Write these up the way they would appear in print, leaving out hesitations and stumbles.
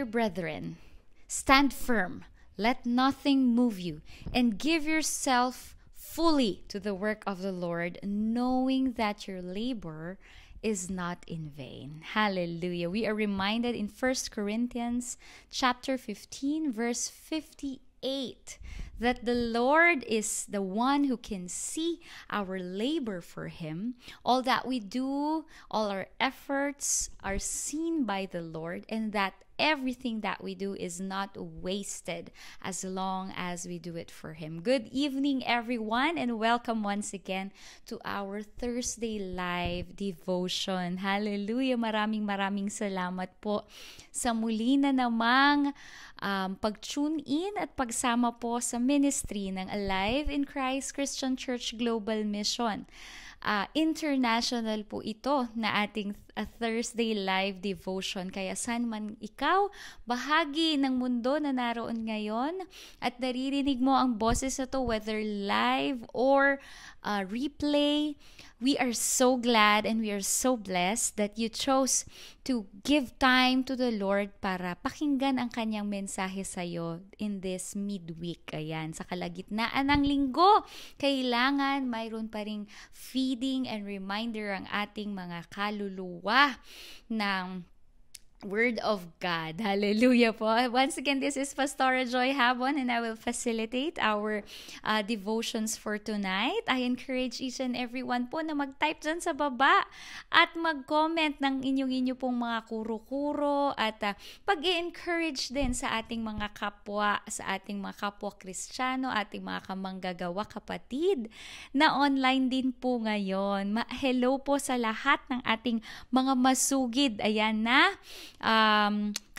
dear brethren, stand firm, let nothing move you, and give yourself fully to the work of the Lord, knowing that your labor is not in vain. Hallelujah. We are reminded in 1 Corinthians chapter 15, verse 58, that the Lord is the one who can see our labor for Him. All that we do, all our efforts are seen by the Lord, and that everything that we do is not wasted as long as we do it for Him. Good evening, everyone, and welcome once again to our Thursday live devotion. Hallelujah! Maraming salamat po sa muli na namang pag-tune in at pagsama po sa ministry ng Alive in Christ Christian Church Global Mission. International po ito na ating Thursday live devotion. Kaya saan man ikaw, bahagi ng mundo na naroon ngayon at naririnig mo ang boses na to, whether live or replay, we are so glad and we are so blessed that you chose to give time to the Lord para pakinggan ang kanyang mensahe sa iyo in this midweek. Ayan, sa kalagitnaan ng linggo, kailangan mayroon pa ring feeding and reminder ang ating mga kaluluwa ng Word of God. Hallelujah po. Once again, this is Pastora Joy Habon and I will facilitate our devotions for tonight. I encourage each and everyone po na mag-type dyan sa baba at mag-comment ng inyo pong mga kuro-kuro at pag-i-encourage din sa ating mga kapwa, sa ating mga kapwa Kristiyano, ating mga kamanggagawa kapatid na online din po ngayon. Hello po sa lahat ng ating mga masugid. Ayan na.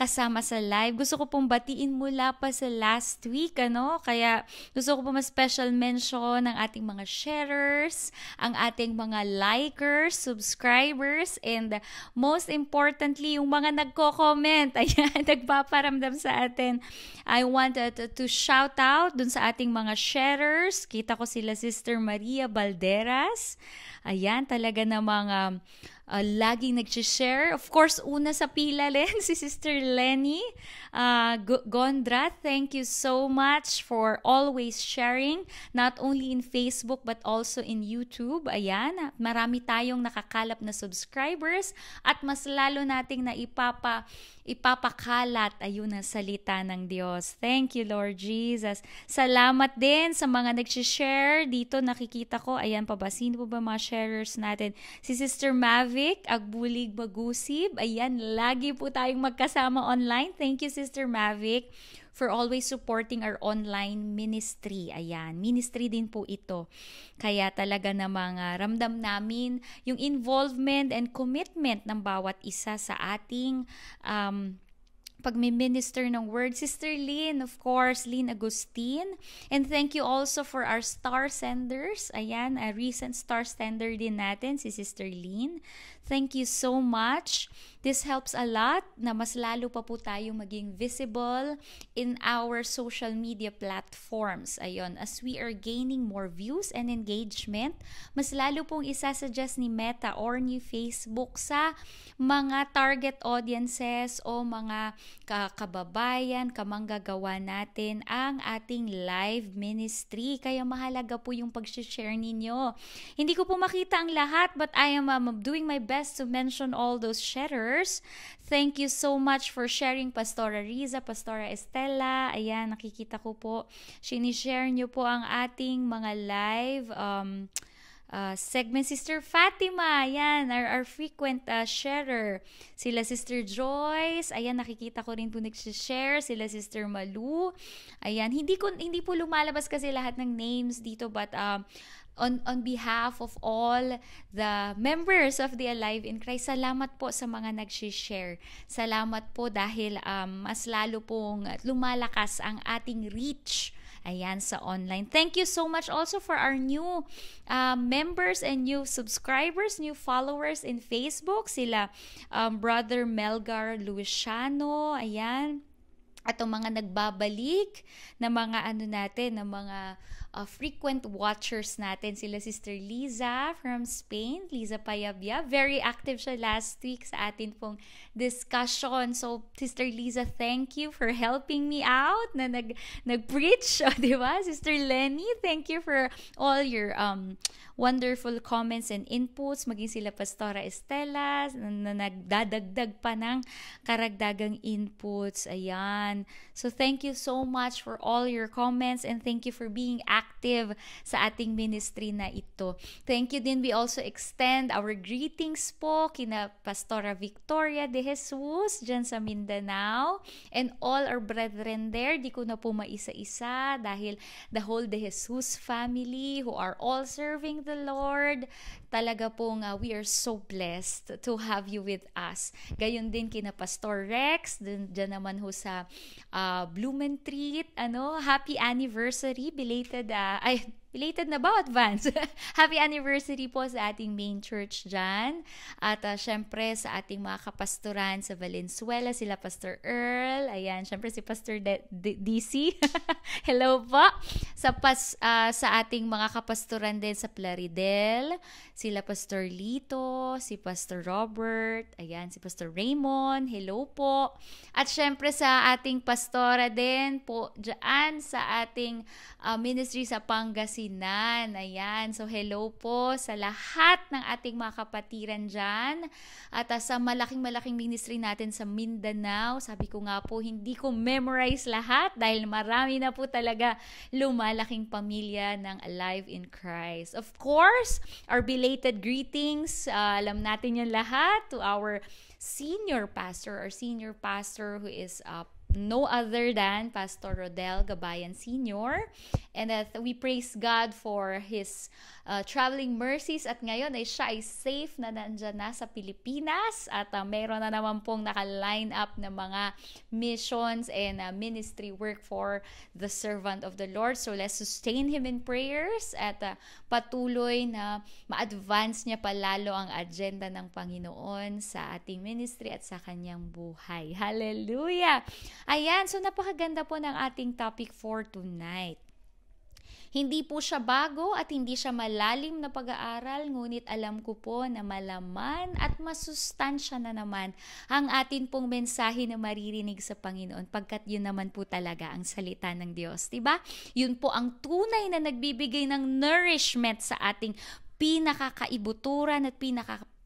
Kasama sa live. Gusto ko pong batiin mula pa sa last week, kaya gusto ko po ma-special mention ang ating mga sharers, ang ating mga likers, subscribers, and most importantly, yung mga nagko-comment, ayan, nagpaparamdam sa atin. I wanted to shout out dun sa ating mga sharers. Kita ko sila Sister Maria Balderas. Ayan, talaga namang laging nag-share. Of course, una sa pila si Sister Lenny Gondra. Thank you so much for always sharing, not only in Facebook but also in YouTube. Ayan, marami tayong nakakalap na subscribers at mas lalo nating na ipapakalat ayun ang salita ng Diyos. Thank you, Lord Jesus. Salamat din sa mga nag-share dito. Nakikita ko, ayan pa ba? Sino po ba mga sharers natin? Si Sister Mavic Agbulig Magusib. Ayan, lagi po tayong magkasama online. Thank you, Sister Mavic, for always supporting our online ministry. Ayan, ministry din po ito. Kaya talaga namang ramdam namin yung involvement and commitment ng bawat isa sa ating pagmi-minister ng word. Sister Lynn, of course, Lynn Agustin. And thank you also for our star senders. Ayan, a recent star sender din natin, si Sister Lynn. Thank you so much. This helps a lot na mas lalo pa po tayo maging visible in our social media platforms. Ayun, as we are gaining more views and engagement, mas lalo pong isasuggest ni Meta or ni Facebook sa mga target audiences o mga kababayan, kamanggagawa natin ang ating live ministry. Kaya mahalaga po yung pag-share ninyo. Hindi ko po makita ang lahat, but I am doing my best to mention all those sharers. Thank you so much for sharing, Pastora Riza, Pastora Estela. Ayan, nakikita ko po. Sinishare nyo po ang ating mga live segment. Sister Fatima, ayan, our frequent sharer. Sila Sister Joyce, ayan, nakikita ko rin po nag-share. Sila Sister Malu. Ayan, hindi po lumalabas kasi lahat ng names dito, but on behalf of all the members of the Alive in Christ, salamat po sa mga nag-share. Salamat po dahil mas lalo pong lumalakas ang ating reach. Ayan, sa online. Thank you so much also for our new members and new subscribers, new followers in Facebook. Sila Brother Melgar Luciano, ayan. At ang mga nagbabalik na mga natin, na mga frequent watchers natin, sila Sister Liza from Spain, Liza Payabia. Very active siya last week sa atin pong discussion. So, Sister Liza, thank you for helping me out na nag-preach, di ba? Sister Lenny, thank you for all your wonderful comments and inputs. Maging sila Pastora Estela na nagdadagdag pa ng karagdagang inputs. Ayan. So, thank you so much for all your comments and thank you for being active sa ating ministry na ito. Thank you din. We also extend our greetings po kina Pastora Victoria de Jesus dyan sa Mindanao and all our brethren there. Di ko na po maisa-isa dahil the whole de Jesus family who are all serving the Lord. Talaga pong we are so blessed to have you with us. Gayon din kina Pastor Rex, dyan naman ho sa Blumentritt, happy anniversary, belated na ba? Advance. Happy anniversary po sa ating main church dyan. At syempre sa ating mga kapastoran sa Valenzuela, sila Pastor Earl. Ayan, syempre si Pastor DC. Hello po. Sa ating mga kapastoran din sa Plaridel, sila Pastor Lito, si Pastor Robert, ayan, si Pastor Raymond. Hello po. At syempre sa ating pastora din po dyan sa ating ministry sa Pangasinan. Ayan. So, hello po sa lahat ng ating mga kapatiran dyan. At sa malaking ministry natin sa Mindanao. Sabi ko nga po, hindi ko memorize lahat dahil marami na po talaga lumalaking pamilya ng Alive in Christ. Of course, our belated greetings. Alam natin yan lahat to our senior pastor who is no other than Pastor Rodel Gabayan Sr. And we praise God for his traveling mercies at ngayon ay siya ay safe na nandyan na sa Pilipinas at mayroon na naman pong naka-line up na mga missions and ministry work for the servant of the Lord. So let's sustain him in prayers at patuloy na ma-advance niya palalo ang agenda ng Panginoon sa ating ministry at sa kanyang buhay. Hallelujah! Ayan, so napakaganda po ng ating topic for tonight. Hindi po siya bago at hindi siya malalim na pag-aaral, ngunit alam ko po na malaman at masustansya na naman ang atin pong mensahe na maririnig sa Panginoon pagkat yun naman po talaga ang salita ng Diyos, diba? Yun po ang tunay na nagbibigay ng nourishment sa ating pinakakaibuturan at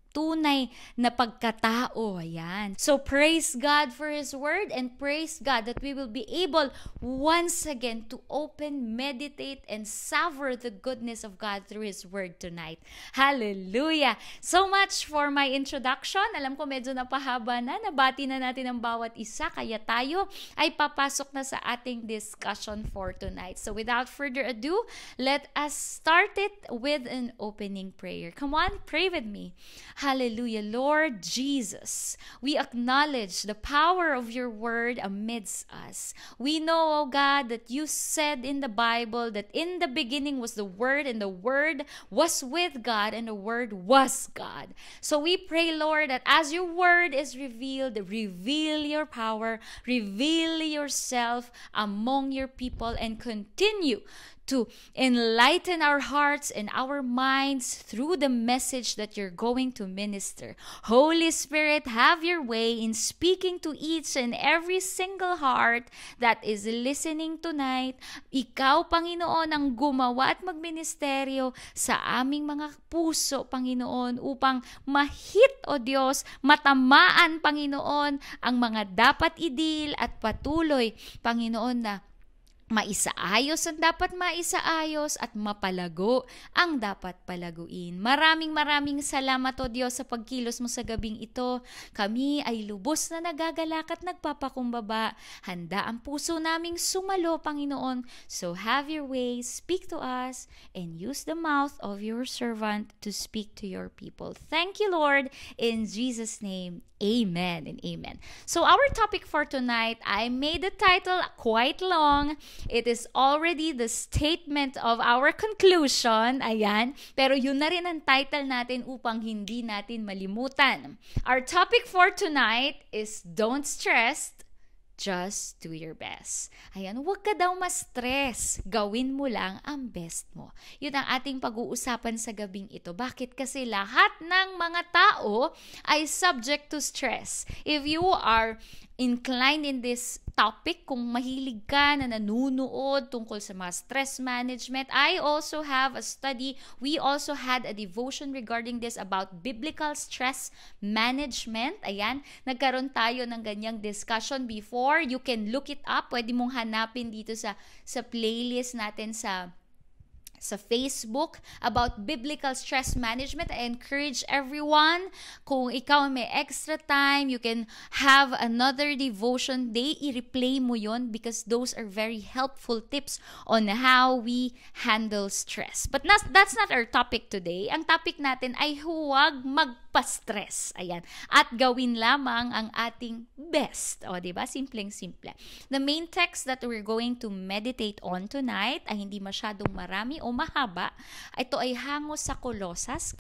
tunay na pagkatao. Ayan. So, praise God for His Word and praise God that we will be able once again to open, meditate, and savor the goodness of God through His Word tonight. Hallelujah! So much for my introduction. Alam ko medyo napahaba na. Nabati na natin ang bawat isa. Kaya tayo ay papasok na sa ating discussion for tonight. So, without further ado, let us start it with an opening prayer. Come on, pray with me. Hallelujah. Lord Jesus, we acknowledge the power of your word amidst us. We know, oh God, that you said in the Bible that in the beginning was the Word, and the Word was with God, and the Word was God. So we pray, Lord, that as your word is revealed, reveal your power, reveal yourself among your people, and continue to enlighten our hearts and our minds through the message that you're going to minister. Holy Spirit, have your way in speaking to each and every single heart that is listening tonight. Ikaw, Panginoon, ang gumawa at magministeryo sa aming mga puso, Panginoon, upang mahit, O Diyos, matamaan, Panginoon, ang mga dapat idil at patuloy, Panginoon, na maisaayos ang dapat maisaayos at mapalago ang dapat palaguin. Maraming salamat, O Diyos, sa pagkilos mo sa gabing ito. Kami ay lubos na nagagalak at nagpapakumbaba. Handa ang puso naming sumalo, Panginoon. So have your way, speak to us, and use the mouth of your servant to speak to your people. Thank you, Lord. In Jesus' name, amen and amen. So our topic for tonight, I made the title quite long. It is already the statement of our conclusion. Ayan. Pero yun na rin ang title natin upang hindi natin malimutan. Our topic for tonight is Don't Stress, Just do your best. Ayan, huwag ka daw ma-stress. Gawin mo lang ang best mo. Yun ang ating pag-uusapan sa gabing ito. Bakit? Kasi lahat ng mga tao ay subject to stress. If you are inclined in this topic, kung mahilig ka na nanunood tungkol sa mga stress management, I also have a study. We also had a devotion regarding this about biblical stress management. Ayan, nagkaroon tayo ng ganyang discussion before. You can look it up. Pwede mong hanapin dito sa playlist natin sa Facebook about biblical stress management. I encourage everyone, kung ikaw may extra time, you can have another devotion day, i-replay mo yon because those are very helpful tips on how we handle stress. But that's not our topic today. Ang topic natin ay huwag magpa-stress. Ayan. At gawin lamang ang ating best. O, diba? Simpleng-simple. The main text that we're going to meditate on tonight ay hindi masyadong marami o mahaba. Ito ay hango sa Kolosas,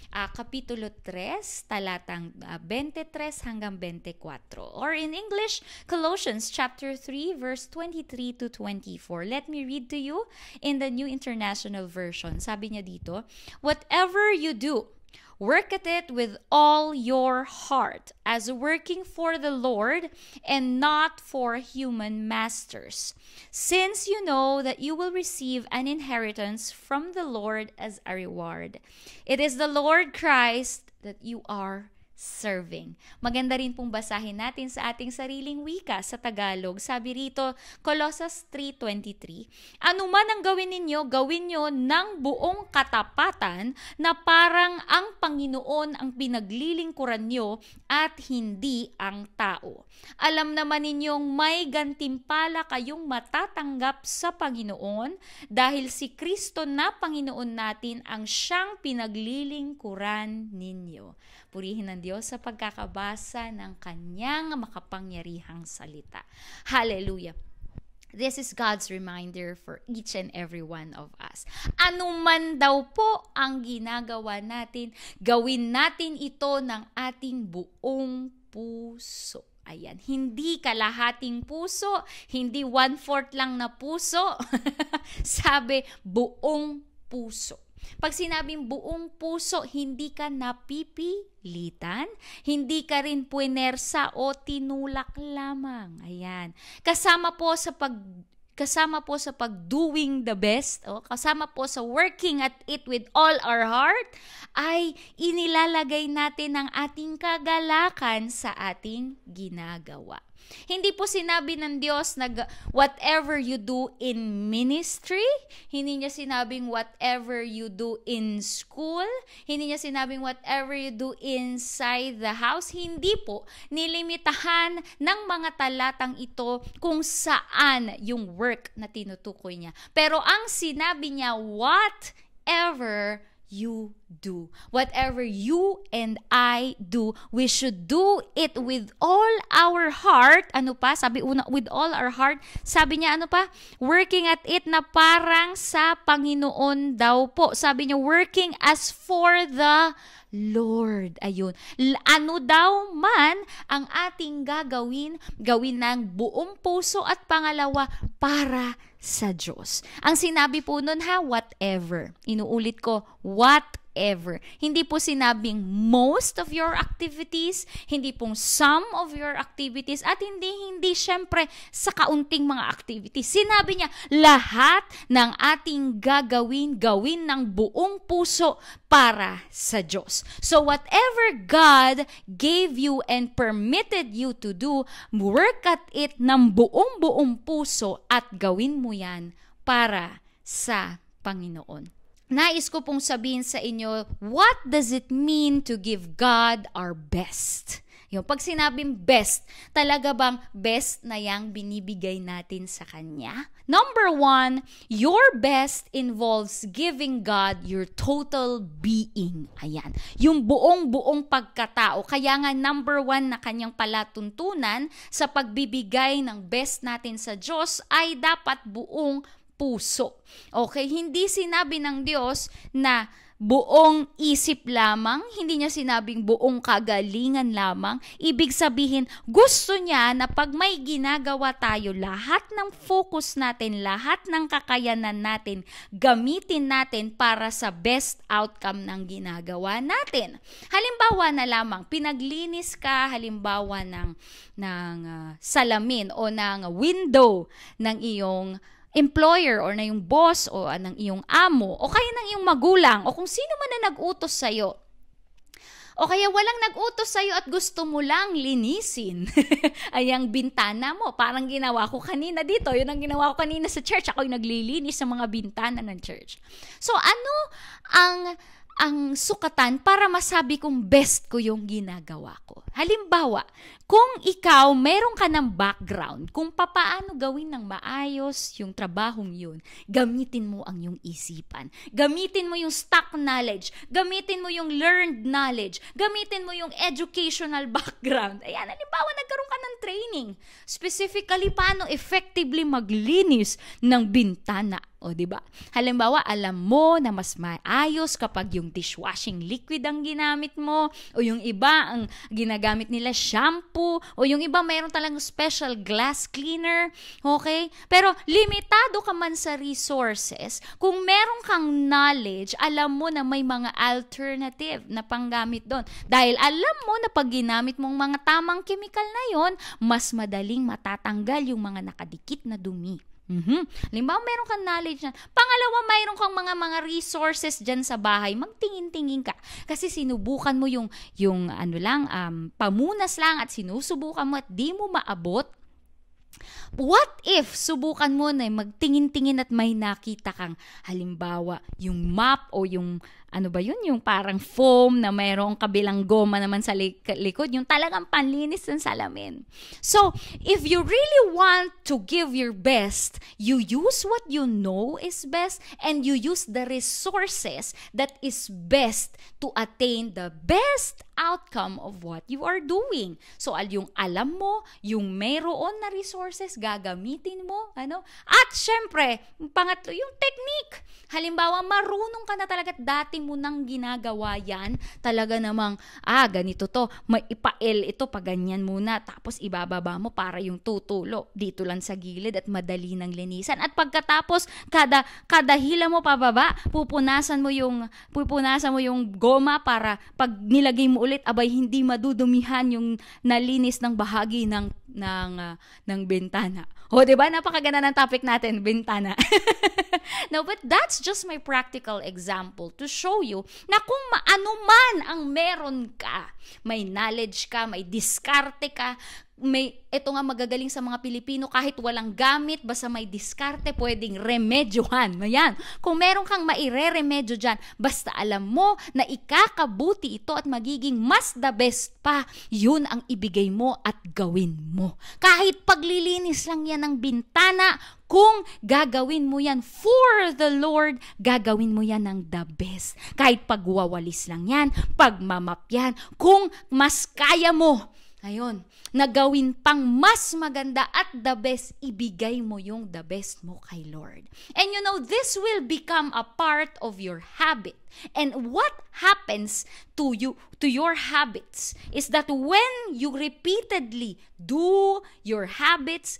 Kapitulo 3, talatang 23 hanggang 24. Or in English, Colossians chapter 3, verse 23 to 24. Let me read to you in the New International Version. Sabi niya dito, whatever you do, work at it with all your heart, as working for the Lord and not for human masters, since you know that you will receive an inheritance from the Lord as a reward. It is the Lord Christ that you are serving. Maganda rin pong basahin natin sa ating sariling wika sa Tagalog. Sabi rito, Colossus 3:23, ano man ang gawin ninyo, gawin nyo ng buong katapatan na parang ang Panginoon ang pinaglilingkuran nyo at hindi ang tao. Alam naman ninyong may gantimpala kayong matatanggap sa Panginoon dahil si Kristo na Panginoon natin ang siyang pinaglilingkuran ninyo. Purihin ng Diyos sa pagkakabasa ng kanyang makapangyarihang salita. Hallelujah! This is God's reminder for each and every one of us. Ano man daw po ang ginagawa natin, gawin natin ito ng ating buong puso. Ayan, hindi kalahating puso, hindi 1/4 lang na puso. Sabi, buong puso. Pag sinabing buong puso, hindi ka napipilitan, hindi ka rin puwersa o tinulak lamang. Ayan. Kasama po sa pag-doing the best, kasama po sa working at it with all our heart, ay inilalagay natin ang ating kagalakan sa ating ginagawa. Hindi po sinabi ng Diyos na whatever you do in ministry, hindi niya sinabing whatever you do in school, hindi niya sinabing whatever you do inside the house. Hindi po nilimitahan ng mga talatang ito kung saan yung work na tinutukoy niya. Pero ang sinabi niya, whatever you do. Whatever you and I do, we should do it with all our heart. Ano pa? Sabi una, with all our heart. Sabi niya, ano pa? Working at it na parang sa Panginoon daw po. Sabi niya, working as for the Lord. Ayun. Ano daw man ang ating gawin ng buong puso at pangalawa para sa Diyos. Ang sinabi po nun whatever. Inuulit ko, whatever. Hindi po sinabing most of your activities, hindi pong some of your activities, at hindi syempre sa kaunting mga activities. Sinabi niya, lahat ng ating gawin ng buong puso para sa Diyos. So whatever God gave you and permitted you to do, work at it ng buong puso at gawin mo yan para sa Panginoon. Nais ko pong sabihin sa inyo, what does it mean to give God our best? Yung pag sinabing best, talaga bang best na yang binibigay natin sa Kanya? Number 1, your best involves giving God your total being. Ayan. Yung buong pagkatao. Kaya nga number 1 na Kanyang palatuntunan sa pagbibigay ng best natin sa Diyos ay dapat buong puso. Okay? Hindi sinabi ng Diyos na buong isip lamang, hindi niya sinabing buong kagalingan lamang. Ibig sabihin, gusto niya na pag may ginagawa tayo, lahat ng focus natin, lahat ng kakayanan natin, gamitin natin para sa best outcome ng ginagawa natin. Halimbawa na lamang, pinaglinis ka, halimbawa ng salamin o ng window ng iyong employer or na yung boss o ng iyong amo o kaya ng iyong magulang o kung sino man na nag-utos sa'yo. O kaya walang nag-utos sa'yo at gusto mo lang linisin ay ang bintana mo. Parang ginawa ko kanina dito. Yun ang ginawa ko kanina sa church. Ako yung naglilinis sa mga bintana ng church. So ano ang sukatan para masabi kong best ko yung ginagawa ko? Halimbawa, kung ikaw meron ka ng background kung papaano gawin ng maayos yung trabahong yun, gamitin mo ang yung isipan. Gamitin mo yung stock knowledge. Gamitin mo yung learned knowledge. Gamitin mo yung educational background. Ayan, halimbawa, nagkaroon ka ng training. Specifically, paano effectively maglinis ng bintana. O, diba? Halimbawa, alam mo na mas maayos kapag yung dishwashing liquid ang ginamit mo o yung iba ang ginagamit nila shampoo o yung iba mayroon talagang special glass cleaner. Okay? Pero limitado ka man sa resources, kung meron kang knowledge, alam mo na may mga alternative na panggamit doon. Dahil alam mo na pag ginamit mong mga tamang chemical na yon, mas madaling matatanggal yung mga nakadikit na dumi. Limbawa, meron kang knowledge na. Pangalawa, mayroon kang mga resources dyan sa bahay. Magtingin-tingin ka. Kasi sinubukan mo yung pamunas lang at sinusubukan mo at di mo maabot. What if subukan mo na magtingin-tingin at may nakita kang halimbawa yung map o yung yung parang foam na mayroong kabilang goma naman sa likod, yung talagang panlinis ng salamin. So, if you really want to give your best, you use what you know is best and you use the resources that is best to attain the best outcome of what you are doing. So, yung alam mo, yung mayroon na resources, gagamitin mo, At syempre, pangatlo, yung technique. Halimbawa, marunong ka na talaga at dati mo nang ginagawa yan, talaga namang, ganito to, may ipael ito, paganyan muna, tapos ibababa mo para yung tutulo dito lang sa gilid at madali ng linisan. At pagkatapos, kada hila mo pababa, pupunasan mo yung goma para pag nilagay mo ulit, abay hindi madudumihan yung nalinis ng bahagi ng bintana. O, diba? Napakaganda ng topic natin, bintana. No, but that's just my practical example to show you na kung ano man ang meron ka, may knowledge ka, may diskarte ka, ito nga magagaling sa mga Pilipino, kahit walang gamit, basta may diskarte, pwedeng remedyohan. Ayan. Kung meron kang maire-remedyo dyan, basta alam mo na ikakabuti ito at magiging mas the best pa, yun ang ibigay mo at gawin mo. Kahit paglilinis lang yan ng bintana, kung gagawin mo yan for the Lord, gagawin mo yan ng the best. Kahit pagwawalis lang yan, pagmamap yan, kung mas kaya mo, ayun, nagawin pang mas maganda at the best, ibigay mo yung the best mo kay Lord. And this will become a part of your habit. And what happens to your habits is that when you repeatedly do your habits,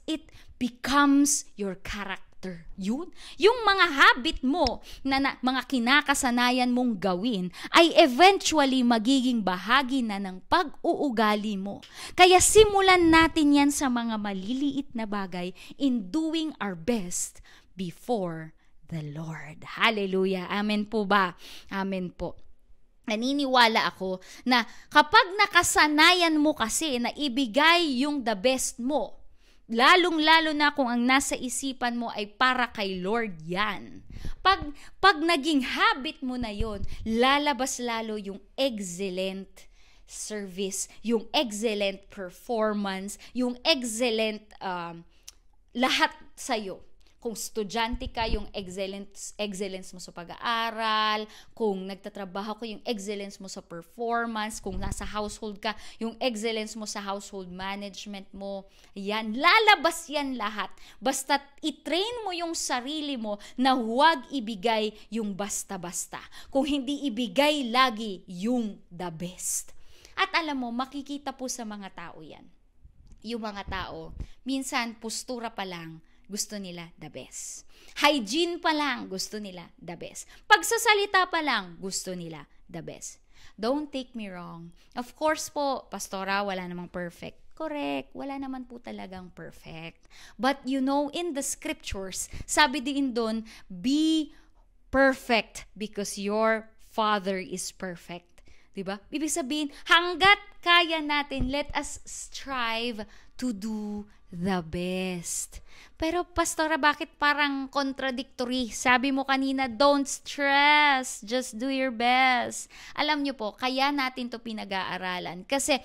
it becomes your character. Yun. Yung mga habit mo na mga kinakasanayan mong gawin ay eventually magiging bahagi na ng pag-uugali mo. Kaya simulan natin yan sa mga maliliit na bagay in doing our best before the Lord. Hallelujah. Amen po ba? Amen po. Naniniwala ako na kapag nakasanayan mo kasi na ibigay yung the best mo, lalong-lalo na kung ang nasa isipan mo ay para kay Lord yan. Pag naging habit mo na yon, lalabas lalo yung excellent service, yung excellent performance, yung excellent lahat sa'yo. Kung estudyante ka, yung excellence mo sa pag-aaral. Kung nagtatrabaho ka, yung excellence mo sa performance. Kung nasa household ka, yung excellence mo sa household management mo. Yan, lalabas yan lahat. Basta i-train mo yung sarili mo na huwag ibigay yung basta-basta. Kung hindi ibigay lagi yung the best. At alam mo, makikita po sa mga tao yan. Yung mga tao, minsan postura pa lang, gusto nila the best. Hygiene pa lang, gusto nila the best. Pagsasalita pa lang, gusto nila the best. Don't take me wrong. Of course po, pastora, wala namang perfect. Correct, wala naman po talagang perfect. But you know, in the scriptures, sabi din doon, be perfect because your Father is perfect. Diba? Ibig sabihin, hanggat kaya natin, let us strive to do the best. Pero pastora, bakit parang contradictory? Sabi mo kanina, don't stress, just do your best. Alam nyo po, kaya natin to pinag-aaralan. Kasi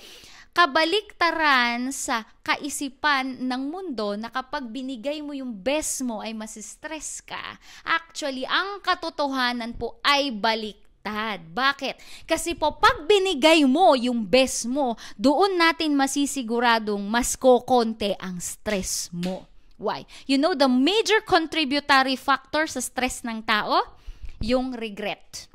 kabaliktaran sa kaisipan ng mundo na kapag binigay mo yung best mo ay masistress ka. Actually, ang katotohanan po ay balik. Bakit? Kasi po, pag binigay mo yung best mo, doon natin masisiguradong mas kokonte ang stress mo. Why? You know, the major contributory factor sa stress ng tao? Yung regret.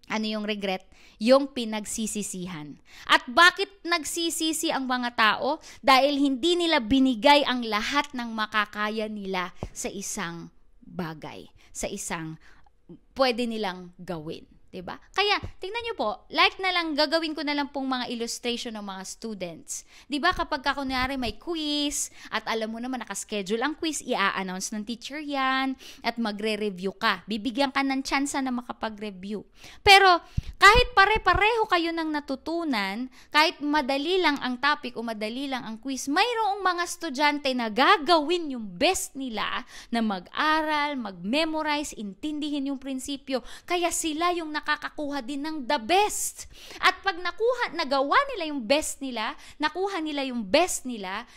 Ano yung regret? Yung pinagsisisihan. At bakit nagsisisi ang mga tao? Dahil hindi nila binigay ang lahat ng makakaya nila sa isang bagay, sa isang pwede nilang gawin. Diba? Kaya, tingnan nyo po, like na lang, gagawin ko na lang pong mga illustration ng mga students. Diba, kapag kunyari may quiz, at alam mo naman, nakaschedule ang quiz, i-announce ng teacher yan, at magre-review ka. Bibigyan ka ng tsansa na makapag-review. Pero, kahit pare-pareho kayo ng natutunan, kahit madali lang ang topic o madali lang ang quiz, mayroong mga estudyante na gagawin yung best nila na mag-aral, mag-memorize, intindihin yung prinsipyo. Kaya sila yung nakakakuha din ng the best. At pag nagawa nila yung best nila, nakuha nila yung best nila,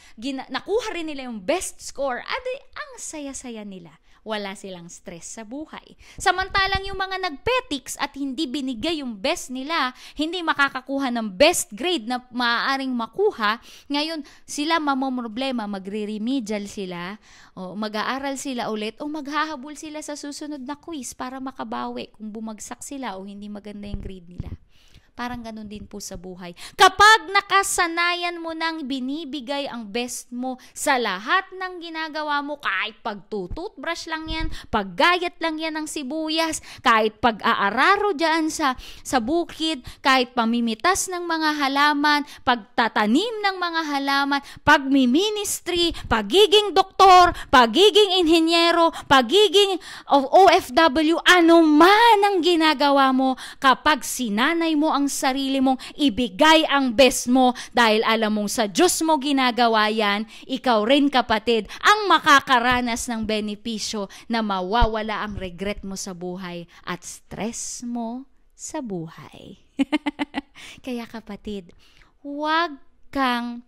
nakuha rin nila yung best score, adi, ang saya-saya nila. Wala silang stress sa buhay. Samantalang yung mga nagpetics at hindi binigay yung best nila, hindi makakakuha ng best grade na maaaring makuha, ngayon sila mamomroblema, magre-remedial sila, o mag-aaral sila ulit, o maghahabol sila sa susunod na quiz para makabawi kung bumagsak sila o hindi maganda yung grade nila. Parang ganun din po sa buhay. Kapag nakasanayan mo nang binibigay ang best mo sa lahat ng ginagawa mo, kahit pagtututbrush lang yan, paggayat lang yan ng sibuyas, kahit pag-aararo dyan sa bukid, kahit pamimitas ng mga halaman, pagtatanim ng mga halaman, pagmiministry, pagiging doktor, pagiging inhenyero, pagiging OFW, ano man ang ginagawa mo, kapag sinanay mo ang sarili mong ibigay ang best mo dahil alam mong sa Diyos mo ginagawa yan, ikaw rin kapatid ang makakaranas ng benepisyo na mawawala ang regret mo sa buhay at stress mo sa buhay. Kaya kapatid, huwag kang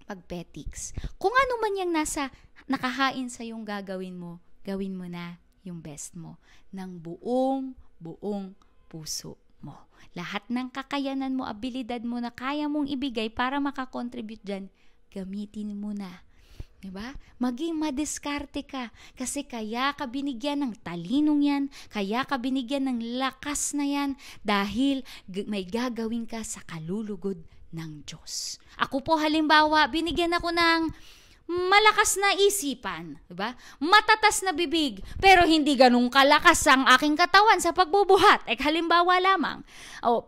magpetics. Kung ano man yung nakahain sa yung gagawin mo, gawin mo na yung best mo ng buong puso mo. Lahat ng kakayanan mo, abilidad mo na kaya mong ibigay para makakontribute dyan, gamitin mo na. Diba? Maging madiskarte ka. Kasi kaya ka binigyan ng talinong yan, kaya ka binigyan ng lakas na yan, dahil may gagawin ka sa kalulugod ng Diyos. Ako po halimbawa, binigyan ako ng malakas na isipan, diba? Matatas na bibig, pero hindi ganun kalakas ang aking katawan sa pagbubuhat. Halimbawa lamang.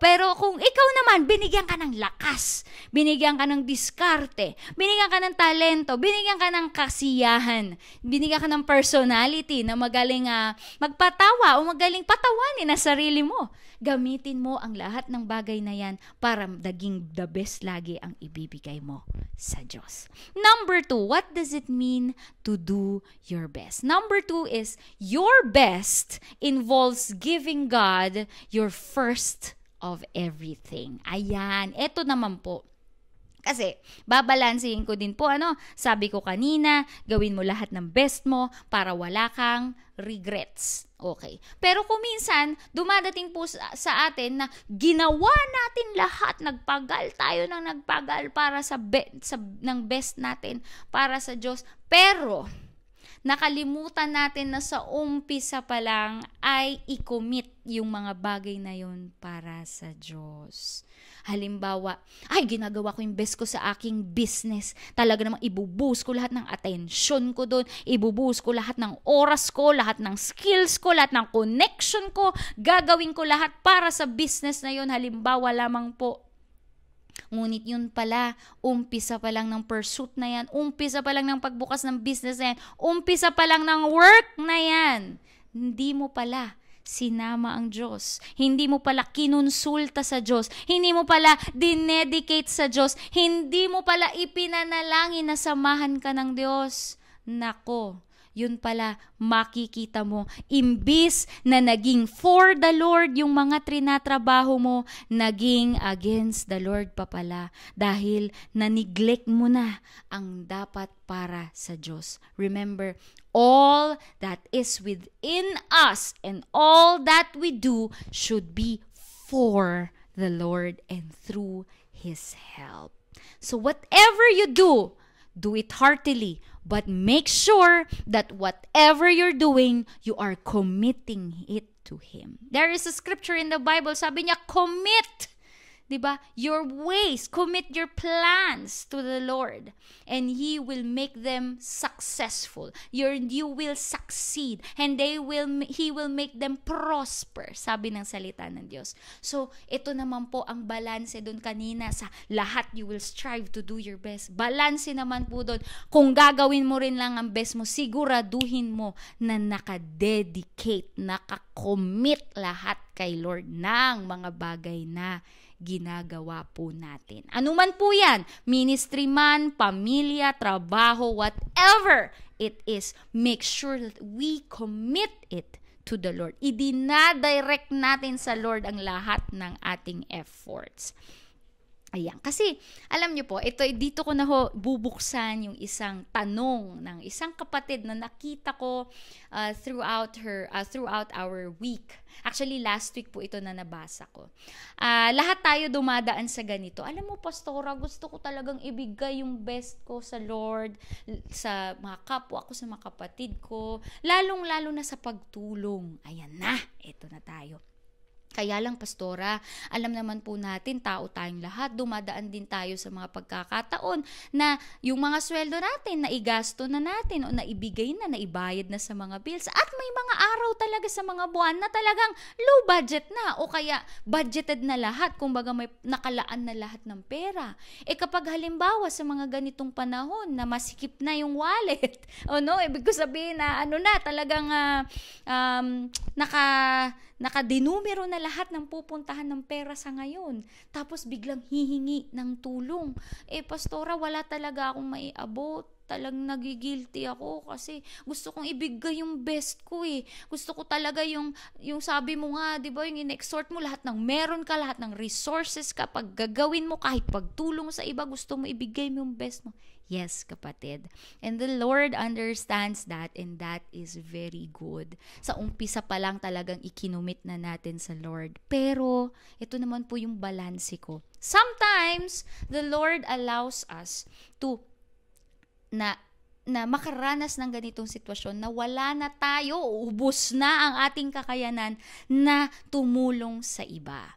Pero kung ikaw naman, binigyan ka ng lakas, binigyan ka ng diskarte, binigyan ka ng talento, binigyan ka ng kasiyahan, binigyan ka ng personality na magaling magpatawa o magaling patawanin na sarili mo. Gamitin mo ang lahat ng bagay na yan para daging the best lagi ang ibibigay mo sa Diyos. Number 2, what does it mean to do your best? Number 2 is your best involves giving God your first of everything. Ayan, eto naman po. Kasi, babalansehin ko din po, sabi ko kanina, gawin mo lahat ng best mo para wala kang regrets. Okay. Pero kung minsan, dumadating po sa atin na ginawa natin lahat, nagpagal tayo ng nagpagal para ng best natin para sa Diyos. Pero, nakalimutan natin na sa umpisa pa lang ay i-commit yung mga bagay na yun para sa Diyos. Halimbawa, ginagawa ko yung best ko sa aking business. Talaga namang ibubuhos ko lahat ng atensyon ko doon. Ibubuhos ko lahat ng oras ko, lahat ng skills ko, lahat ng connection ko. Gagawin ko lahat para sa business na yun. Halimbawa lamang po. Ngunit yun pala, umpisa pa lang ng pursuit na yan. Umpisa pa lang ng pagbukas ng business na yan. Umpisa pa lang ng work na yan. Hindi mo pala sinama ang Diyos. Hindi mo pala kinonsulta sa Diyos. Hindi mo pala dinedicate sa Diyos. Hindi mo pala ipinanalangin na samahan ka ng Diyos. Nako, yun pala makikita mo. Imbis na naging for the Lord yung mga trinatrabaho mo, naging against the Lord pa pala. Dahil na-neglect mo na ang dapat para sa Diyos. Remember, all that is within us and all that we do should be for the Lord and through His help. So whatever you do it heartily, but make sure that whatever you're doing, you are committing it to Him. There is a scripture in the Bible, sabi niya, commit, diba? Your ways, commit your plans to the Lord, and He will make them successful. You will succeed, and He will make them prosper, sabi ng salita ng Diyos. So, ito naman po ang balanse doon kanina sa lahat you will strive to do your best. Balanse naman po doon, kung gagawin mo rin lang ang best mo, siguraduhin mo na nakadedicate, nakakommit lahat kay Lord ng mga bagay na ginagawa po natin. Ano man po yan, ministry man, pamilya, trabaho, whatever it is, make sure that we commit it to the Lord. Idinadirect natin sa Lord ang lahat ng ating efforts. Ayan. Kasi, alam niyo po, dito ko na bubuksan yung isang tanong ng isang kapatid na nakita ko throughout our week. Actually, last week po ito na nabasa ko. Lahat tayo dumadaan sa ganito. Alam mo, Pastora, gusto ko talagang ibigay yung best ko sa Lord, sa mga kapwa ko, sa mga kapatid ko, lalong-lalo na sa pagtulong. Ayan na, ito na tayo. Kaya lang, Pastora, alam naman po natin, tao tayong lahat, dumadaan din tayo sa mga pagkakataon na yung mga sweldo natin, naigasto na natin o naibigay na, naibayad na sa mga bills. At may mga araw talaga sa mga buwan na talagang low budget na o kaya budgeted na lahat, kumbaga may nakalaan na lahat ng pera. Kapag halimbawa sa mga ganitong panahon na masikip na yung wallet, ibig ko sabihin na talagang nakadinumero na lahat ng pupuntahan ng pera sa ngayon. Tapos biglang hihingi ng tulong. Pastora, wala talaga akong maiabot. Talagang nagigilty ako kasi gusto kong ibigay yung best ko Gusto ko talaga yung sabi mo nga, di ba, yung in-exhort mo, lahat ng meron ka, lahat ng resources ka, pag gagawin mo, kahit pagtulong sa iba, gusto mo ibigay mo yung best mo. Yes, kapatid. And the Lord understands that, and that is very good. Sa umpisa pa lang talagang ikinumit na natin sa Lord. Pero, ito naman po yung balanse ko. Sometimes, the Lord allows us to na makaranas ng ganitong sitwasyon na wala na tayo, ubos na ang ating kakayanan na tumulong sa iba.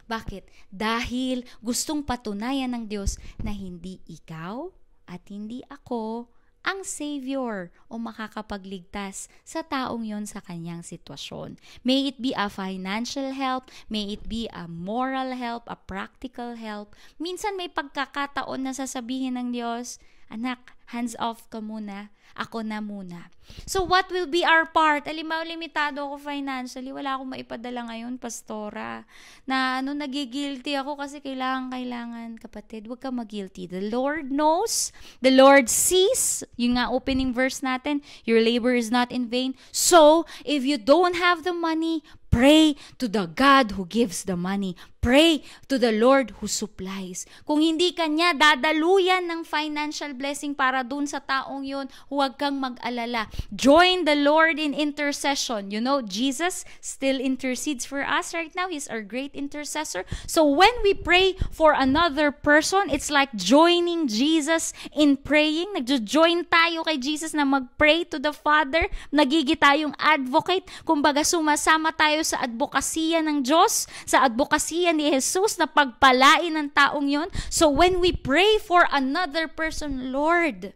Bakit? Dahil gustong patunayan ng Diyos na hindi ikaw at hindi ako ang Savior o makakapagligtas sa taong yon sa kanyang sitwasyon. May it be a financial help, may it be a moral help, a practical help. Minsan may pagkakataon na sasabihin ng Diyos, anak, hands off ka muna, ako na muna. So what will be our part? Halimbawa, limitado ako financially, wala akong maipadala ngayon, pastora, na nagigilty ako kasi kailangan, kapatid, huwag ka mag-guilty. The Lord knows, the Lord sees, yung nga opening verse natin, your labor is not in vain. So, if you don't have the money, pray to the God who gives the money. Pray to the Lord who supplies. Kung hindi kanya dadaluyan ng financial blessing para dun sa taong yun, huwag kang mag-alala. Join the Lord in intercession. You know, Jesus still intercedes for us right now. He's our great intercessor. So when we pray for another person, it's like joining Jesus in praying. Nagjo-join tayo kay Jesus na mag-pray to the Father. Nagigi tayong advocate. Kumbaga, sumasama tayo sa advokasya ng Diyos, sa advokasya ni Jesus na pagpalain ng taong yon. So when we pray for another person, Lord,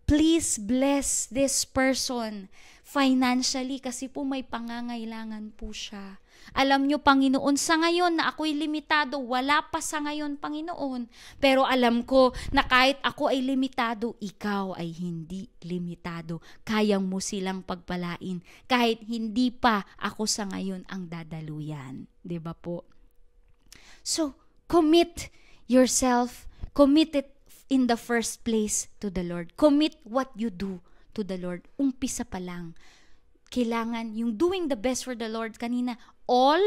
please bless this person financially kasi po may pangangailangan po siya. Alam nyo, Panginoon, sa ngayon na ako'y limitado, wala pa sa ngayon, Panginoon. Pero alam ko na kahit ako ay limitado, ikaw ay hindi limitado. Kayang mo silang pagpalain kahit hindi pa ako sa ngayon ang dadaluyan. 'Di ba po? So, commit yourself, commit it in the first place to the Lord. Commit what you do to the Lord. Umpisa pa lang. Kailangan yung doing the best for the Lord kanina, all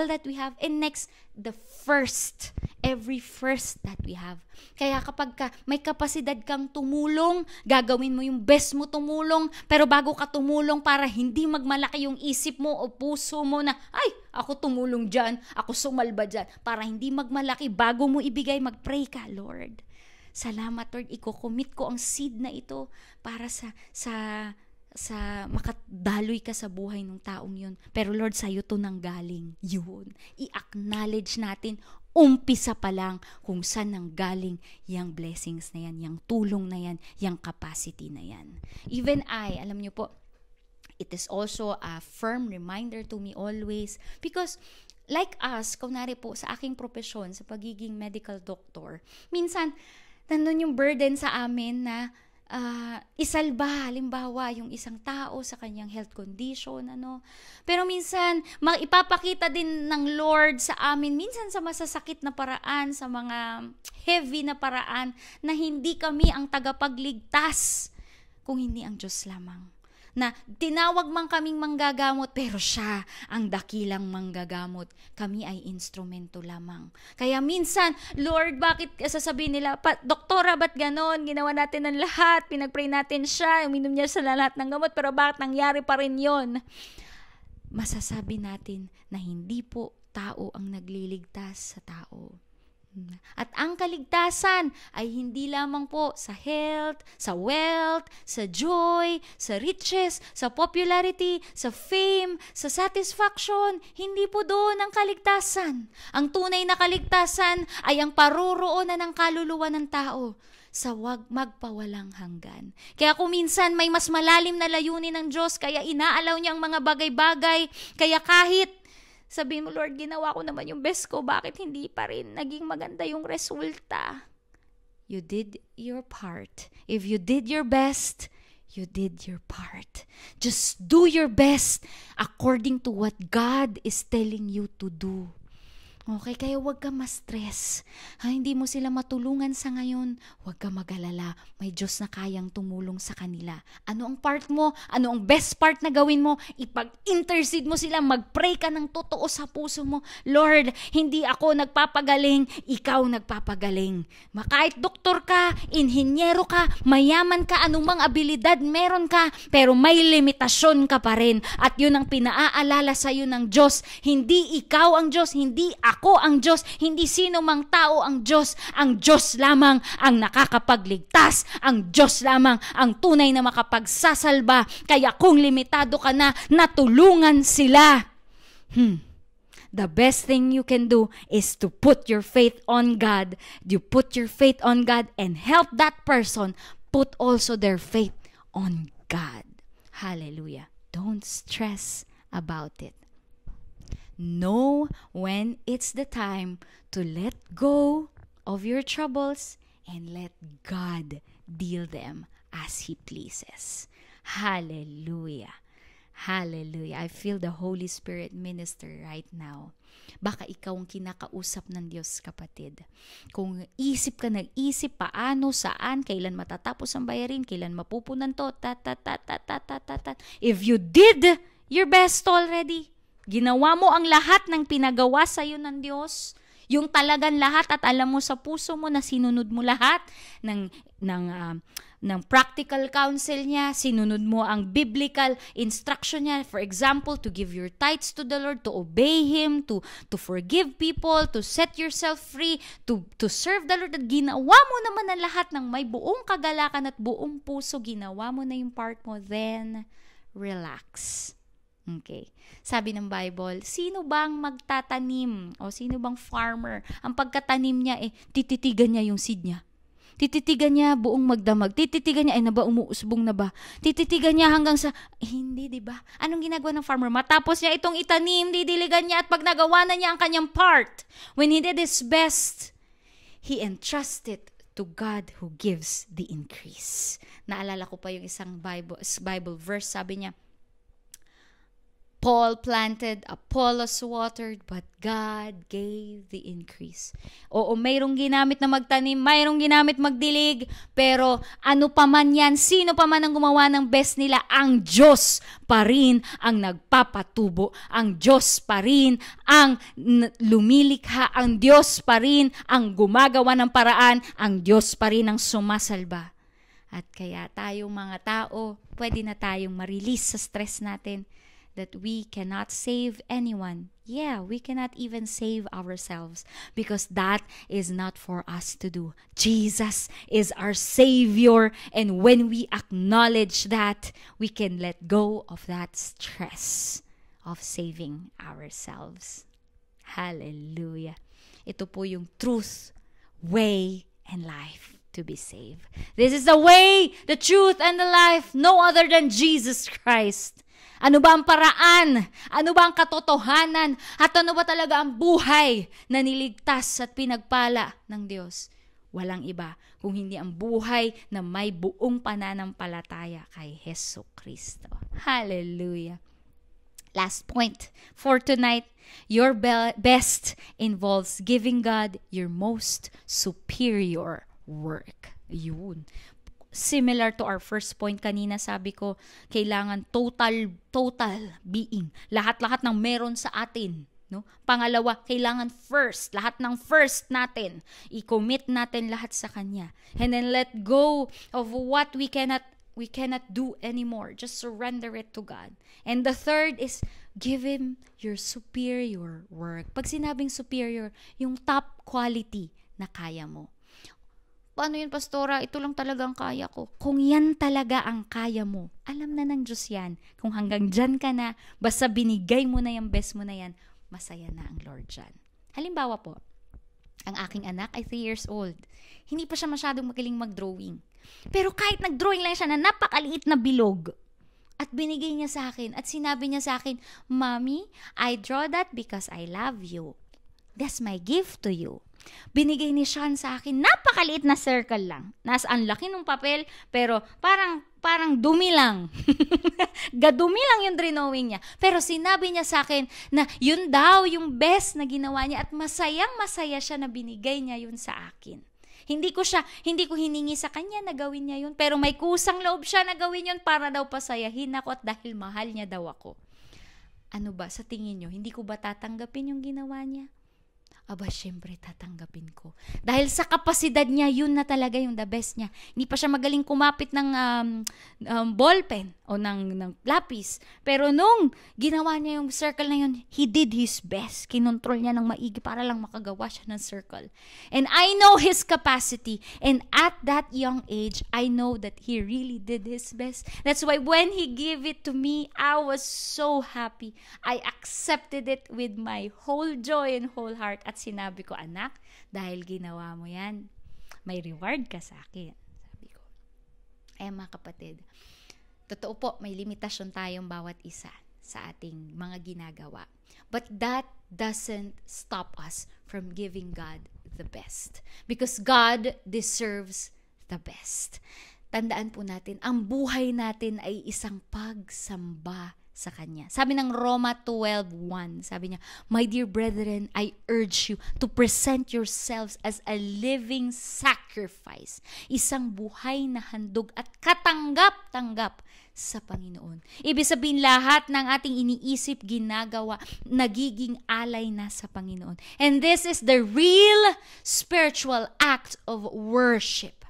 that we have, and next, the first, every first that we have. Kaya kapag may kapasidad kang tumulong, gagawin mo yung best mo tumulong, pero bago ka tumulong para hindi magmalaki yung isip mo o puso mo na, ay, ako tumulong dyan, ako sumalba dyan, para hindi magmalaki, bago mo ibigay, mag-pray ka, Lord. Salamat, Lord, iko-commit ko ang seed na ito para sa makadaloy ka sa buhay ng taong yun. Pero Lord, sa'yo to nanggaling. Yun. I-acknowledge natin, umpisa pa lang kung saan nanggaling yung blessings na yan, yung tulong na yan, yung capacity na yan. Even alam nyo po, it is also a firm reminder to me always because like us, kunwari po sa aking profesyon, sa pagiging medical doctor, minsan, nandun yung burden sa amin na isalba, halimbawa, yung isang tao sa kanyang health condition, Pero minsan, ipapakita din ng Lord sa amin, minsan sa masasakit na paraan, sa mga heavy na paraan, na hindi kami ang tagapagligtas, kung hindi ang Diyos lamang. Na tinawag man kaming manggagamot, pero siya ang dakilang manggagamot. Kami ay instrumento lamang. Kaya minsan, Lord, bakit sasabihin nila, doktora, ba't ganon? Ginawa natin ang lahat, pinagpray natin siya, uminom niya sa lahat ng gamot, pero bakit nangyari pa rin yon? Masasabi natin na hindi po tao ang nagliligtas sa tao. At ang kaligtasan ay hindi lamang po sa health, sa wealth, sa joy, sa riches, sa popularity, sa fame, sa satisfaction. Hindi po doon ang kaligtasan. Ang tunay na kaligtasan ay ang paruroonan ng kaluluwa ng tao sa wag magpawalang hanggan. Kaya kung minsan may mas malalim na layunin ng Diyos, kaya inaalaw niya ang mga bagay-bagay, kaya kahit sabihin mo, Lord, ginawa ko naman yung best ko, bakit hindi pa rin naging maganda yung resulta? You did your part. If you did your best, you did your part. Just do your best according to what God is telling you to do. Okay, kaya huwag ka ma-stress. Hindi mo sila matulungan sa ngayon, huwag ka mag-alala. May Diyos na kayang tumulong sa kanila. Ano ang part mo? Ano ang best part na gawin mo? Ipag-intercede mo sila, mag-pray ka ng totoo sa puso mo. Lord, hindi ako nagpapagaling, ikaw nagpapagaling. Kahit doktor ka, inhinyero ka, mayaman ka, anumang abilidad meron ka, pero may limitasyon ka pa rin. At yun ang pinaaalala sa iyo ng Diyos. Hindi ikaw ang Diyos, hindi ako ang Diyos, hindi sino mang tao ang Diyos. Ang Diyos lamang ang nakakapagligtas. Ang Diyos lamang ang tunay na makapagsasalba. Kaya kung limitado ka na, natulungan sila. The best thing you can do is to put your faith on God. You put your faith on God and help that person put also their faith on God. Hallelujah. Don't stress about it. Know when it's the time to let go of your troubles and let God deal them as He pleases. Hallelujah. Hallelujah. I feel the Holy Spirit minister right now. Baka ikaw ang kinakausap ng Diyos, kapatid. Kung nag-isip, paano, saan, kailan matatapos ang bayarin, kailan mapupunan to, If you did your best already, ginawa mo ang lahat ng pinagawa sa iyo ng Diyos, yung talagang lahat, at alam mo sa puso mo na sinunod mo lahat ng practical counsel niya, sinunod mo ang biblical instruction niya, for example, to give your tithes to the Lord, to obey Him, to forgive people, to set yourself free, to serve the Lord, at ginawa mo naman ang lahat ng may buong kagalakan at buong puso, ginawa mo na yung part mo, then relax. Okay. Sabi ng Bible, sino bang magtatanim o sino bang farmer? Ang pagkatanim niya tititigan niya yung seed niya. Tititigan niya buong magdamag. Tititigan niya, umuusbong na ba? Tititigan niya hanggang sa, hindi, di ba? Anong ginagawa ng farmer? Matapos niya itong itanim, didiligan niya, at pag nagawa na niya ang kanyang part, when he did his best, he entrusted to God who gives the increase. Naalala ko pa yung isang Bible verse, sabi niya, Paul planted, Apollos watered, but God gave the increase. Oo, mayroong ginamit na magtanim, mayroong ginamit magdilig, pero ano pa man yan, sino pa man ang gumawa ng best nila, ang Diyos pa rin ang nagpapatubo, ang Diyos pa rin ang lumilikha, ang Diyos pa rin ang gumagawa ng paraan, ang Diyos pa rin ang sumasalba. At kaya tayong mga tao, pwede na tayong ma-release sa stress natin, that we cannot save anyone. Yeah, we cannot even save ourselves because that is not for us to do. Jesus is our Savior, and when we acknowledge that, we can let go of that stress of saving ourselves. Hallelujah. Ito po yung truth, way, and life to be saved. This is the way, the truth, and the life, no other than Jesus Christ. Ano ba ang paraan? Ano ba ang katotohanan? At ano ba talaga ang buhay na niligtas at pinagpala ng Diyos? Walang iba kung hindi ang buhay na may buong pananampalataya kay Hesus Kristo. Hallelujah. Last point for tonight, your best involves giving God your most superior work. Yun. Similar to our first point kanina, sabi ko, kailangan total being. Lahat-lahat ng meron sa atin. No? Pangalawa, kailangan first. Lahat ng first natin. I-commit natin lahat sa Kanya. And then let go of what we cannot do anymore. Just surrender it to God. And the third is, give Him your superior work. Pag sinabing superior, yung top quality na kaya mo. Paano yun, Pastora? Ito lang talaga ang kaya ko. Kung yan talaga ang kaya mo, alam na ng Diyos yan. Kung hanggang dyan ka na, basta binigay mo na yung best mo na yan, masaya na ang Lord dyan. Halimbawa po, ang aking anak ay 3 years old. Hindi pa siya masyadong magaling mag-drawing. Pero kahit nag-drawing lang siya na napakaliit na bilog, at binigay niya sa akin, at sinabi niya sa akin, Mommy, I draw that because I love you. That's my gift to you. Binigay ni Sean sa akin, napakaliit na circle lang. Ang laki ng papel, pero parang dumi lang. Gadumi lang yung drawing niya. Pero sinabi niya sa akin na yun daw yung best na ginawa niya at masayang-masaya siya na binigay niya yun sa akin. Hindi ko hiningi sa kanya na gawin niya yun, pero may kusang loob siya na gawin yun para daw pasayahin ako at dahil mahal niya daw ako. Ano ba, sa tingin niyo, hindi ko ba tatanggapin yung ginawa niya? Aba, syempre, tatanggapin ko. Dahil sa kapasidad niya, yun na talaga yung the best niya. Hindi pa siya magaling kumapit ng ballpen o ng lapis. Pero nung ginawa niya yung circle na yun, he did his best. Kinontrol niya ng maigi para lang makagawa siya ng circle. And I know his capacity. And at that young age, I know that he really did his best. That's why when he gave it to me, I was so happy. I accepted it with my whole joy and whole heart. At sinabi ko, anak, dahil ginawa mo yan, may reward ka sa akin. Sabi ko. Ay, mga kapatid, totoo po, may limitasyon tayong bawat isa sa ating mga ginagawa. But that doesn't stop us from giving God the best. Because God deserves the best. Tandaan po natin, ang buhay natin ay isang pagsamba sa Kanya. Sabi ng Roma 12:1, sabi niya, "My dear brethren, I urge you to present yourselves as a living sacrifice." Isang buhay na handog at katanggap-tanggap sa Panginoon. Ibig sabihin, lahat ng ating iniisip, ginagawa, nagiging alay na sa Panginoon. And this is the real spiritual act of worship.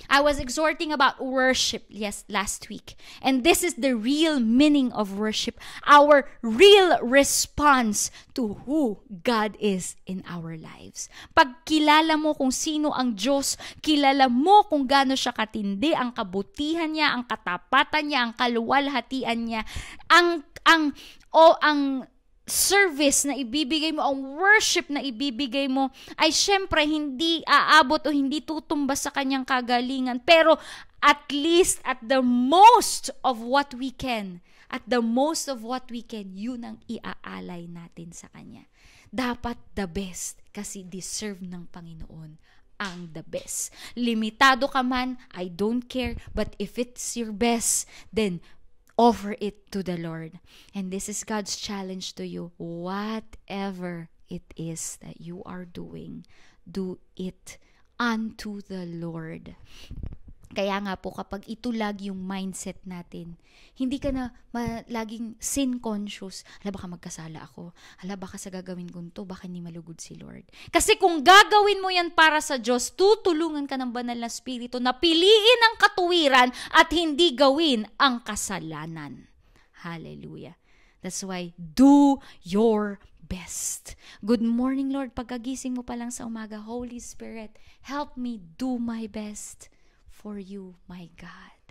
I was exhorting about worship last week. And this is the real meaning of worship. Our real response to who God is in our lives. Pag kilala mo kung sino ang Diyos, kilala mo kung gaano siya katindi, ang kabutihan niya, ang katapatan niya, ang kaluwalhatian niya, ang service na ibibigay mo, ang worship na ibibigay mo, ay syempre hindi aabot o hindi tutumba sa kanyang kagalingan. Pero at least at the most of what we can, yun ang iaalay natin sa kanya. Dapat the best kasi deserve ng Panginoon ang the best. Limitado ka man, I don't care, but if it's your best, then offer it to the Lord. And this is God's challenge to you. Whatever it is that you are doing, do it unto the Lord. Kaya nga po, kapag itulag yung mindset natin, hindi ka na laging sin conscious. Hala, baka magkasala ako. Hala, baka sa gagawin ko to, baka hindi malugod si Lord. Kasi kung gagawin mo yan para sa Diyos, tutulungan ka ng banal na Espiritu na piliin ang katuwiran at hindi gawin ang kasalanan. Hallelujah. That's why, do your best. Good morning, Lord. Pagkagising mo pa lang sa umaga, Holy Spirit, help me do my best for you, my God.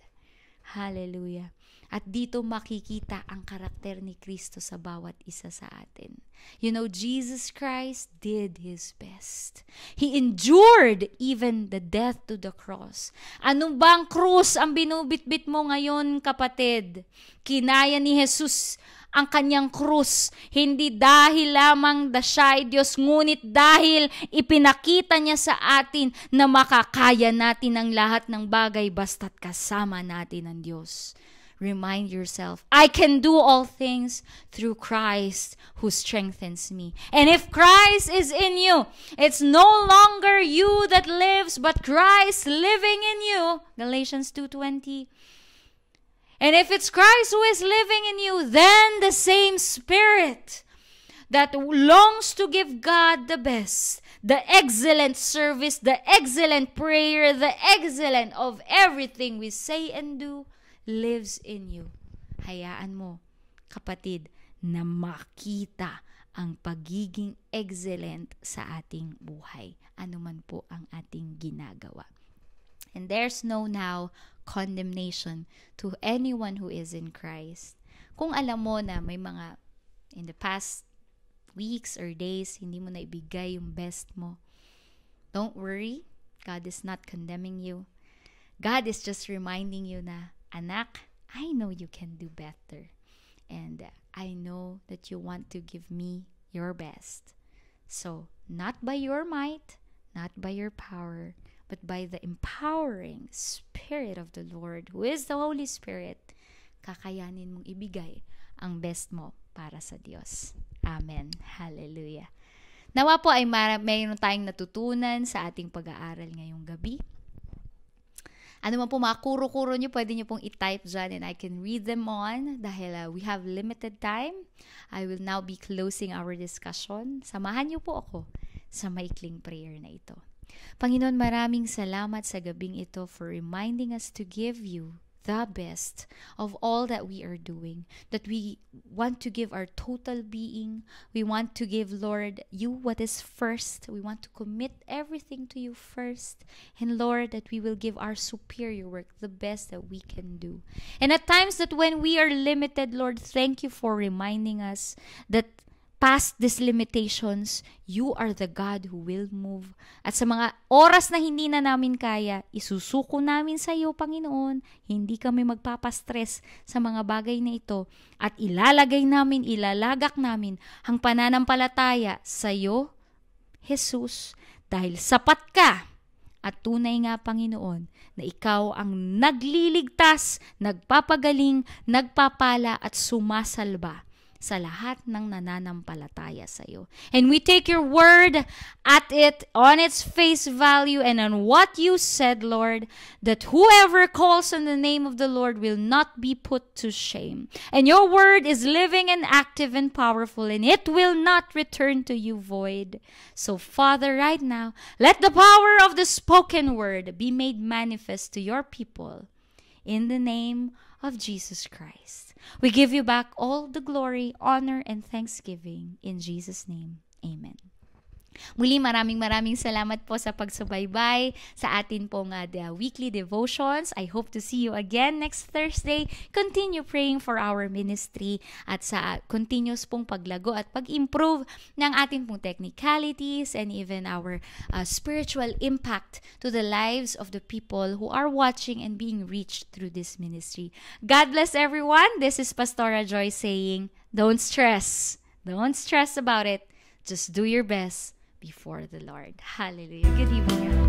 Hallelujah. At dito makikita ang karakter ni Kristo sa bawat isa sa atin. You know, Jesus Christ did His best. He endured even the death to the cross. Anong bang krus ang binubitbit mo ngayon, kapatid? Kinaya ni Jesus ang kanyang krus, hindi dahil lamang siya ay Diyos, ngunit dahil ipinakita niya sa atin na makakaya natin ang lahat ng bagay basta't kasama natin ang Diyos. Remind yourself, I can do all things through Christ who strengthens me. And if Christ is in you, it's no longer you that lives, but Christ living in you. Galatians 2:20. And if it's Christ who is living in you, then the same Spirit that longs to give God the best, the excellent service, the excellent prayer, the excellent of everything we say and do, lives in you. Hayaan mo, kapatid, na makita ang pagiging excellent sa ating buhay. Ano man po ang ating ginagawa. And there's no now condemnation to anyone who is in Christ. Kung alam mo na may mga in the past weeks or days, hindi mo na ibigay yung best mo, don't worry. God is not condemning you. God is just reminding you na, anak, I know you can do better. And I know that you want to give me your best. So, not by your might, not by your power, but by the empowering Spirit of the Lord, who is the Holy Spirit, kakayanin mong ibigay ang best mo para sa Diyos. Amen. Hallelujah. Nawa po ay mayroon tayong natutunan sa ating pag-aaral ngayong gabi. Ano man po mga kuro-kuro nyo, pwede nyo pong i-type dyan and I can read them on dahil we have limited time. I will now be closing our discussion. Samahan nyo po ako sa maikling prayer na ito. Panginoon, maraming salamat sa gabing ito for reminding us to give you the best of all that we are doing, that we want to give our total being. We want to give, Lord, you what is first. We want to commit everything to you first. And Lord, that we will give our superior work the best that we can do. And at times that when we are limited, Lord, thank you for reminding us that past these limitations, you are the God who will move. At sa mga oras na hindi na namin kaya, isusuko namin sa iyo, Panginoon. Hindi kami magpapastress sa mga bagay na ito. At ilalagak namin ang pananampalataya sa iyo, Jesus, dahil sapat ka At tunay nga, Panginoon, na Ikaw ang nagliligtas, nagpapagaling, nagpapala at sumasalba sa lahat ng nananampalataya sa iyo. And we take your word at it on its face value and on what you said, Lord, that whoever calls on the name of the Lord will not be put to shame. And your word is living and active and powerful, and it will not return to you void. So, Father, right now, let the power of the spoken word be made manifest to your people in the name of Jesus Christ. We give you back all the glory, honor, and thanksgiving. In Jesus' name, amen. Muli, maraming salamat po sa pagsubaybay sa atin pong weekly devotions. I hope to see you again next Thursday. Continue praying for our ministry at sa continuous pong paglago at pag-improve ng ating pong technicalities and even our spiritual impact to the lives of the people who are watching and being reached through this ministry. God bless everyone. This is Pastora Joy saying, don't stress. Don't stress about it. Just do your best before the Lord. Hallelujah. Good evening, everyone.